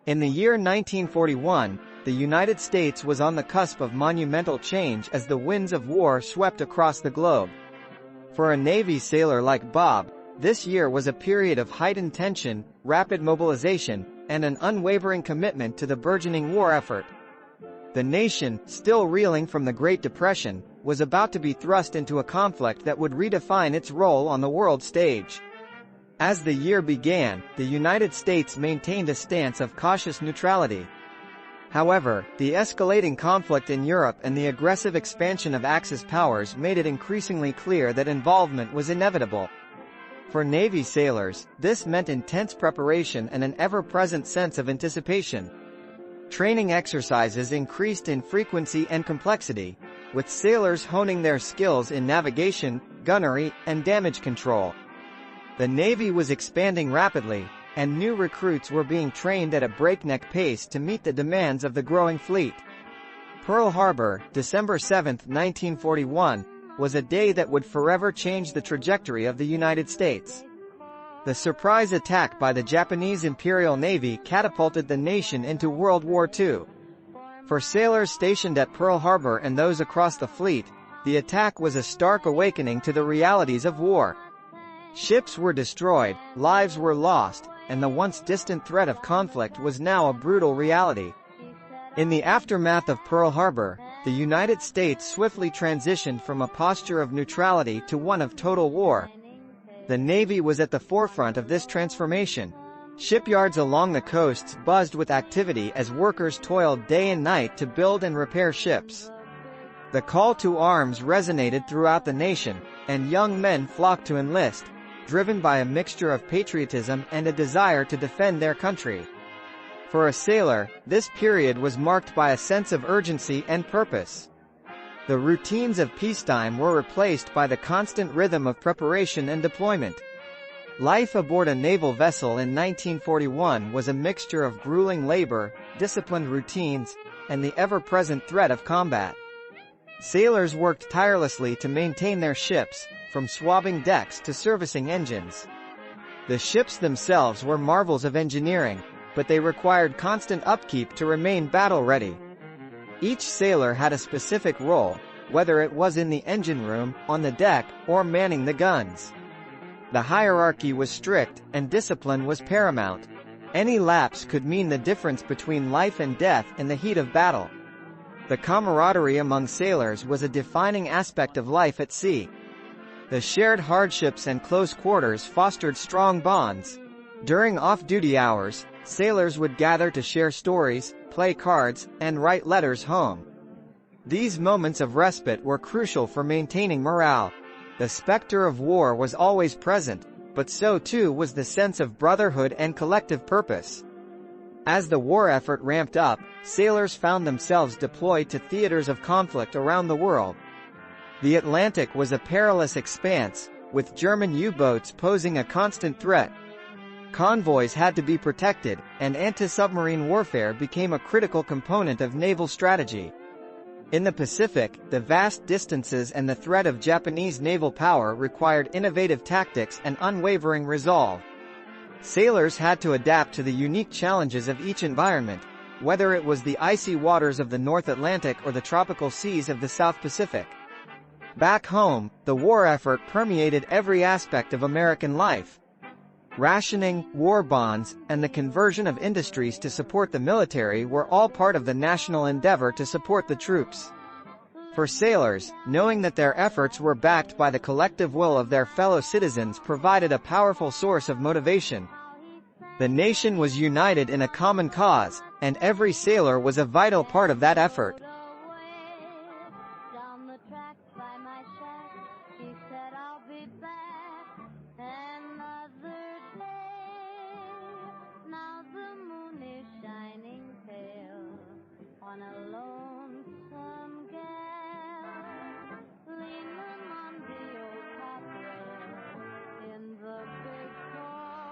In the year 1941, the United States was on the cusp of monumental change as the winds of war swept across the globe. For a Navy sailor like Bob, this year was a period of heightened tension, rapid mobilization, and an unwavering commitment to the burgeoning war effort. The nation, still reeling from the Great Depression, was about to be thrust into a conflict that would redefine its role on the world stage. As the year began, the United States maintained a stance of cautious neutrality. However, the escalating conflict in Europe and the aggressive expansion of Axis powers made it increasingly clear that involvement was inevitable. For Navy sailors, this meant intense preparation and an ever-present sense of anticipation. Training exercises increased in frequency and complexity, with sailors honing their skills in navigation, gunnery, and damage control. The Navy was expanding rapidly, and new recruits were being trained at a breakneck pace to meet the demands of the growing fleet. Pearl Harbor, December 7, 1941, was a day that would forever change the trajectory of the United States. The surprise attack by the Japanese Imperial Navy catapulted the nation into World War II. For sailors stationed at Pearl Harbor and those across the fleet, the attack was a stark awakening to the realities of war. Ships were destroyed, lives were lost, and the once distant threat of conflict was now a brutal reality. In the aftermath of Pearl Harbor, the United States swiftly transitioned from a posture of neutrality to one of total war. The Navy was at the forefront of this transformation. Shipyards along the coasts buzzed with activity as workers toiled day and night to build and repair ships. The call to arms resonated throughout the nation, and young men flocked to enlist, driven by a mixture of patriotism and a desire to defend their country. For a sailor, this period was marked by a sense of urgency and purpose. The routines of peacetime were replaced by the constant rhythm of preparation and deployment. Life aboard a naval vessel in 1941 was a mixture of grueling labor, disciplined routines, and the ever-present threat of combat. Sailors worked tirelessly to maintain their ships, from swabbing decks to servicing engines. The ships themselves were marvels of engineering, but they required constant upkeep to remain battle-ready. Each sailor had a specific role, whether it was in the engine room, on the deck, or manning the guns. The hierarchy was strict, and discipline was paramount. Any lapse could mean the difference between life and death in the heat of battle. The camaraderie among sailors was a defining aspect of life at sea. The shared hardships and close quarters fostered strong bonds. During off-duty hours, sailors would gather to share stories, play cards, and write letters home. These moments of respite were crucial for maintaining morale. The specter of war was always present, but so too was the sense of brotherhood and collective purpose. As the war effort ramped up, sailors found themselves deployed to theaters of conflict around the world. The Atlantic was a perilous expanse, with German U-boats posing a constant threat. Convoys had to be protected, and anti-submarine warfare became a critical component of naval strategy. In the Pacific, the vast distances and the threat of Japanese naval power required innovative tactics and unwavering resolve. Sailors had to adapt to the unique challenges of each environment, whether it was the icy waters of the North Atlantic or the tropical seas of the South Pacific. Back home, the war effort permeated every aspect of American life. Rationing, war bonds, and the conversion of industries to support the military were all part of the national endeavor to support the troops. For sailors, knowing that their efforts were backed by the collective will of their fellow citizens provided a powerful source of motivation. The nation was united in a common cause, and every sailor was a vital part of that effort. On a lonesome gal, leaning on the old top rail in the big corral.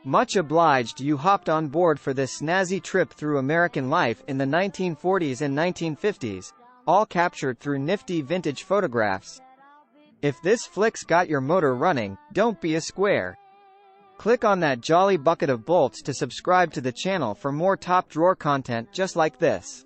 Much obliged you hopped on board for this snazzy trip through American life in the 1940s and 1950s, all captured through nifty vintage photographs. If this flick's got your motor running, don't be a square. Click on that jolly bucket of bolts to subscribe to the channel for more top drawer content just like this.